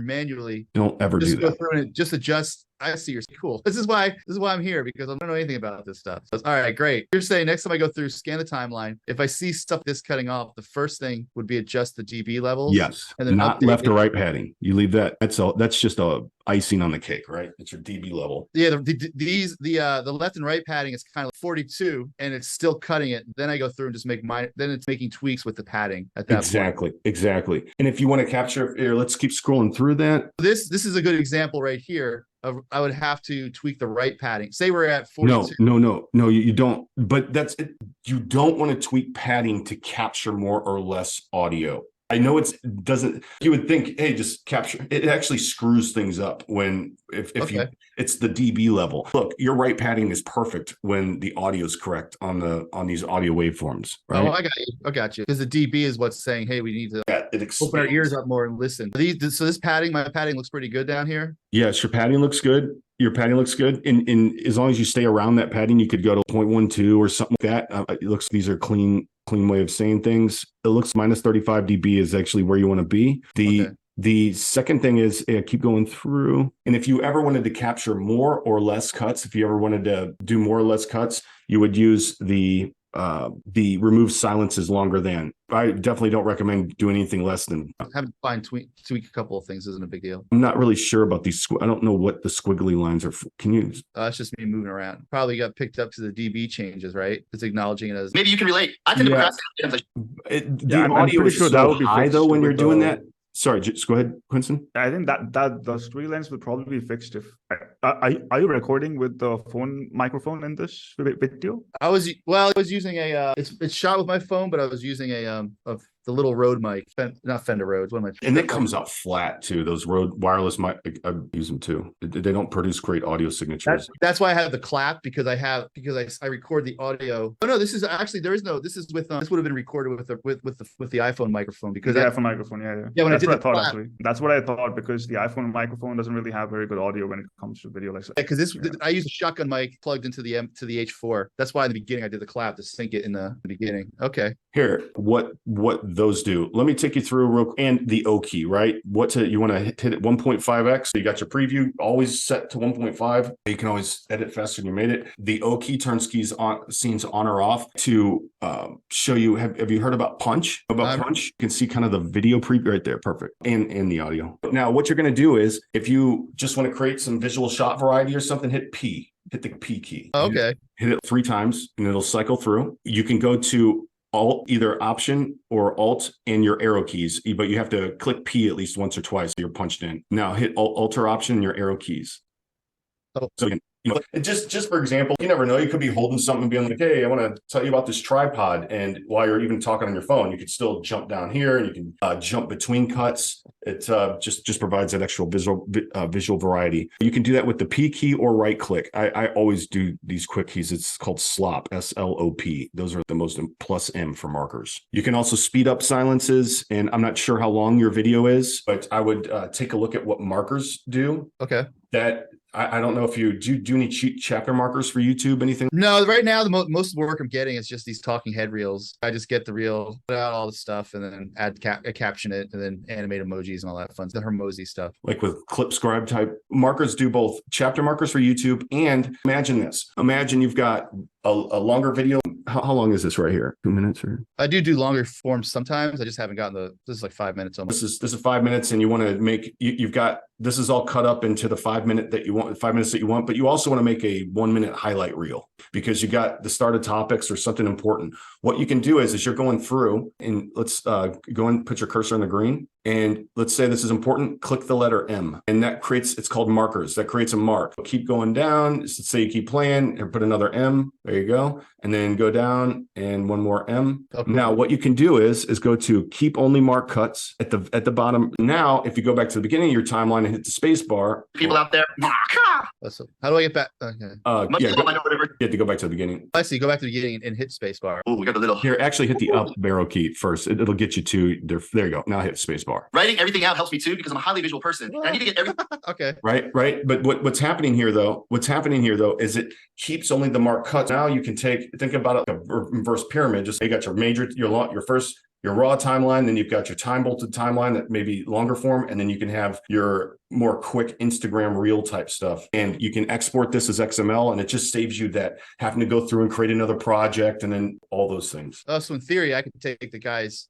manually, Don't ever do just go that. through and just adjust. I see. You're cool. This is why I'm here, because I don't know anything about this stuff. So, all right, great. You're saying next time I go through, scan the timeline. If I see stuff this cutting off, the first thing would be adjust the DB levels. Yes, and then not left or right padding. You leave that. That's just a icing on the cake, right? It's your DB level. Yeah, the left and right padding is kind of 42, and it's still cutting it. Then I go through and just make then it's making tweaks with the padding at that point. Exactly. And if you want to capture here, let's keep scrolling through that. This is a good example right here. I would have to tweak the right padding. Say we're at 42. No, you don't. But that's it. You don't want to tweak padding to capture more or less audio. I know you would think, hey, just capture. It actually screws things up when it's the DB level. Look, your right padding is perfect when the audio is correct on these audio waveforms. Right? Oh, I got you. Because the DB is what's saying, hey, we need to open our ears up more and listen. So this padding, my padding looks pretty good down here. Yes, your padding looks good. Your padding looks good. And as long as you stay around that padding, you could go to 0.12 or something like that. It looks, these are clean way of saying things. It looks minus 35 dB is actually where you want to be. The second thing is keep going through. And if you ever wanted to capture more or less cuts, if you ever wanted to do more or less cuts, you would use the remove silences longer than. I definitely don't recommend doing anything less than. Having to find tweak a couple of things isn't a big deal. I'm not really sure about these. I don't know what the squiggly lines are. Can you? It's just me moving around. Probably got picked up to the DB changes, right? It's acknowledging it as. Maybe you can relate. I tend to procrastinate. The audio is so that would be high though when you're doing that. Sorry, just go ahead, Quinton. I think that those three lines would probably be fixed if. Are you recording with the phone microphone in this video? I was using a. It's shot with my phone, but I was using the little Rode mic, not Fender Rhodes. What am I? And it comes out flat too. Those Rode wireless mic, I use them too. They don't produce great audio signatures. That's why I have the clap because I record the audio. Oh no, this is actually this is with this would have been recorded with the iPhone microphone because the iPhone microphone, yeah. When that's what I thought actually. That's what I thought because the iPhone microphone doesn't really have very good audio when it comes to video like that. Because I use a shotgun mic plugged into the H4. That's why in the beginning I did the clap to sync it in the beginning. Okay. Here, what those do. Let me take you through and the O key, right? You want to hit it 1.5x. So you got your preview always set to 1.5. You can always edit faster than you made it. The O key turns scenes on or off to show you. Have you heard about Punch? Punch? You can see kind of the video preview right there. Perfect. And the audio. Now, what you're going to do is if you just want to create some visual shot variety or something, hit P. Hit the P key. Okay. Hit it 3 times and it'll cycle through. You can go to Alt, either Option or Alt and your arrow keys, but you have to click P at least once or twice. So you're punched in. Now hit Alt or Option and your arrow keys. Oh. So just for example, you never know. You could be holding something and being like, hey, I want to tell you about this tripod. And while you're even talking on your phone, you could still jump down here and you can jump between cuts. It just provides that extra visual variety. You can do that with the P key or right click. I always do these quick keys. It's called SLOP, S-L-O-P. Those are the most plus M for markers. You can also speed up silences. And I'm not sure how long your video is, but I would take a look at what markers do. Okay. I don't know if you do any chapter markers for YouTube, anything? No, right now, the most of the work I'm getting is just these talking head reels. I just get the reel, put out all the stuff, and then caption it, and then animate emojis and all that fun, the Hermosi stuff. Like with clip scribe type markers, do both chapter markers for YouTube and imagine this. Imagine you've got a longer video. How long is this right here? 2 minutes or? I do longer forms sometimes. I just haven't gotten this is like 5 minutes almost. This is 5 minutes, and you want to make you've got this is all cut up into the 5 minutes that you want, but you also want to make a 1 minute highlight reel because you got the start of topics or something important. What you can do is you're going through and let's go and put your cursor on the green. And let's say this is important, click the letter M, and that creates, it's called markers. That creates a mark. Keep going down. Let's say you keep playing and put another M. There you go. And then go down and one more M. Okay. Now what you can do is go to keep only mark cuts at the bottom. Now, if you go back to the beginning of your timeline and hit the space bar. People out there. How do I get back? Okay. You have to go back to the beginning. I see. Go back to the beginning and hit spacebar. Oh, we got the little Here, actually hit the up arrow key first. It'll get you to there. There you go. Now hit spacebar. writing everything out helps me too because I'm a highly visual person. And I need to get everything. Okay. Right. But what's happening here though is it keeps only the mark cuts. Now you can think about it like a reverse pyramid. Just you got your raw timeline, then you've got your time bolted timeline that may be longer form, and then you can have your more quick Instagram reel type stuff. And you can export this as XML, and it just saves you that having to go through and create another project and then all those things. So in theory, I could take the guy's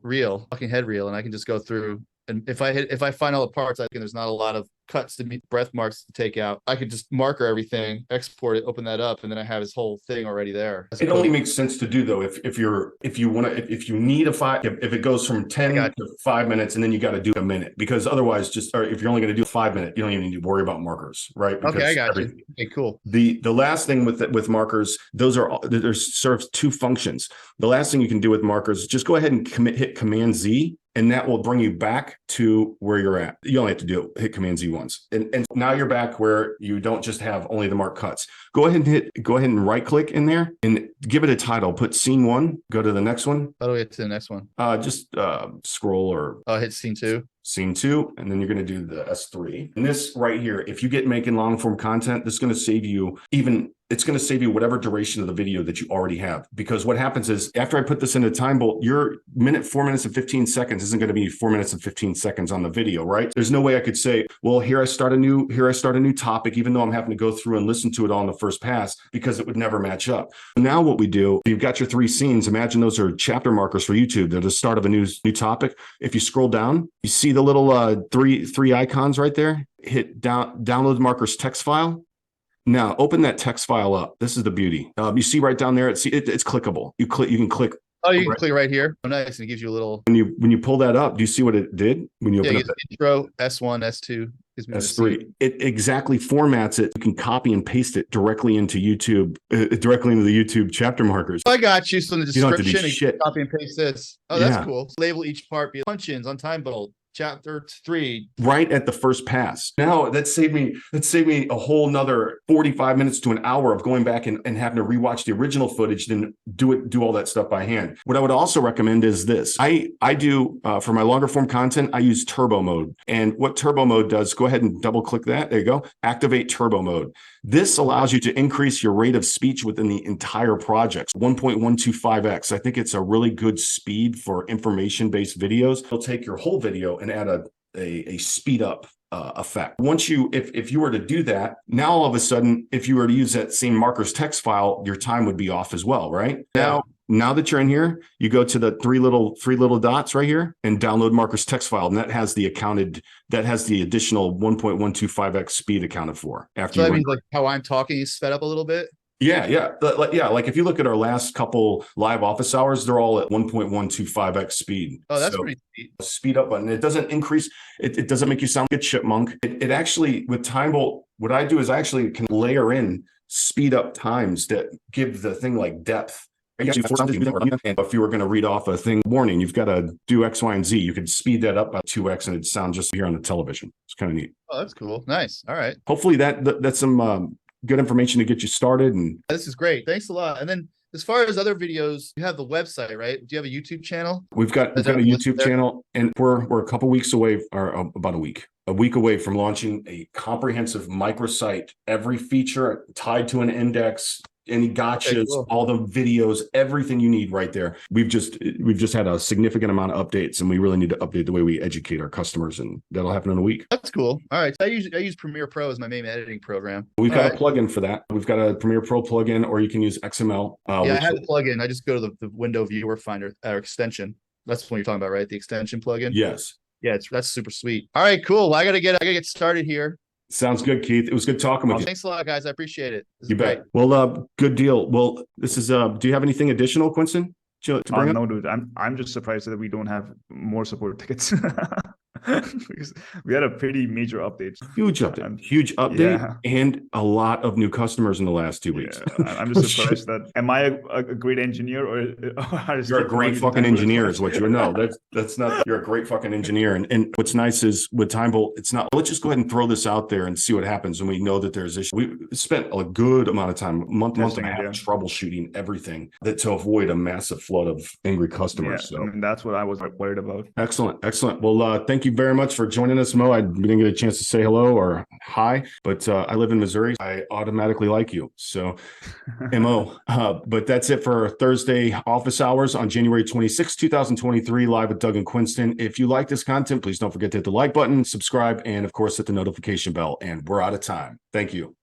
reel, fucking head reel, and I can just go through. And if I find all the parts, I think there's not a lot of cuts to meet breath marks to take out. I could just marker everything, export it, open that up, and then I have his whole thing already there. It only makes sense to do though if you need if it goes from 10 to 5 minutes and then you got to do a minute, because otherwise if you're only going to do 5 minutes, you don't even need to worry about markers, right? Because okay, I got you. Okay, cool. The last thing with markers, there serves two functions. The last thing you can do with markers is just go ahead and hit Command Z. And that will bring you back to where you're at. You only have to hit Command Z once. And now you're back where you don't just have only the mark cuts. Go ahead and right click in there and give it a title. Put scene 1, go to the next one. How do we get to the next one? Just scroll or hit scene 2. Scene 2, and then you're going to do the S3. And this right here, if you get making long form content, this is going to save you it's going to save you whatever duration of the video that you already have. Because what happens is after I put this into TimeBolt, your 4 minutes and 15 seconds isn't going to be 4 minutes and 15 seconds on the video, right? There's no way I could say, well, here I start a new topic, even though I'm having to go through and listen to it all in the first pass, because it would never match up. Now what we do, you've got your 3 scenes. Imagine those are chapter markers for YouTube. They're the start of a new topic. If you scroll down, you see the little three icons right there. Hit download markers text file. Now open that text file up. This is the beauty. You see right down there. It's clickable. You can click. Oh, you can click right here. Oh, nice. And it gives you a little. When you pull that up, do you see what it did when you open up? Intro, S1, S2. S3. It exactly formats it. You can copy and paste it directly into YouTube, directly into the YouTube chapter markers. I got you. So in the description, you can copy and paste this. Oh, that's cool. Label each part. Be punch-ins on TimeBolt. Chapter 3 right at the first pass. Now that saved me a whole nother 45 minutes to an hour of going back and having to rewatch the original footage, then do all that stuff by hand. What I would also recommend is this. I do for my longer form content, I use turbo mode. And what turbo mode does, go ahead and double click that. There you go. Activate turbo mode. This allows you to increase your rate of speech within the entire project. 1.125x. I think it's a really good speed for information-based videos. It'll take your whole video and add a speed up effect. Once if you were to do that, now all of a sudden, if you were to use that same markers text file, your time would be off as well, right? Now that you're in here, you go to the three little dots right here and download markers text file, and that has the additional 1.125x speed accounted for. So that means like how I'm talking is sped up a little bit. Yeah. Like if you look at our last couple live office hours, they're all at 1.125x speed. Oh, that's pretty sweet. Speed up button. It doesn't increase. It doesn't make you sound like a chipmunk. It actually, with TimeBolt, what I do is I actually can layer in speed up times that give the thing like depth. And if you were going to read off a thing warning, you've got to do X, Y, and Z. You could speed that up by 2x and it'd sound just here on the television. It's kind of neat. Oh, that's cool. Nice. All right. Hopefully that's some good information to get you started. And this is great. Thanks a lot. And then as far as other videos, you have the website, right? Do you have a YouTube channel? We've got a YouTube channel, and we're a couple weeks away, or about a week away from launching a comprehensive microsite. Every feature tied to an index, any gotchas, all the videos, everything you need right there. We've just had a significant amount of updates, and we really need to update the way we educate our customers, and that'll happen in a week. That's cool. All right. I use Premiere Pro as my main editing program. We've got a plugin for that. We've got a Premiere Pro plugin, or you can use XML. I have the plugin. I just go to the window viewer finder extension. That's what you're talking about, right? The extension plugin. Yes. Yeah, that's super sweet. All right, cool. Well, I gotta get started here. Sounds good, Keith. It was good talking with you. Thanks a lot, guys. I appreciate it. You bet. Well, good deal. Well, this is, do you have anything additional, Quinston? to bring up? No, dude. I'm just surprised that we don't have more support tickets. Because we had a pretty major update. Huge update, and a lot of new customers in the last 2 weeks. I'm just surprised that. Am I a great engineer, or you're a great fucking engineer? Is what you know. That's not. You're a great fucking engineer. And what's nice is with TimeBolt, it's not. Let's just go ahead and throw this out there and see what happens. And we know that there's issues. We spent a good amount of time, month and a half, troubleshooting everything to avoid a massive flood of angry customers. So that's what I was worried about. Excellent. Well, thank you very much for joining us, Mo. I didn't get a chance to say hello or hi, but I live in Missouri. I automatically like you. So, Mo. But that's it for Thursday office hours on January 26, 2023, live with Doug and Quinston. If you like this content, please don't forget to hit the like button, subscribe, and of course, hit the notification bell. And we're out of time. Thank you.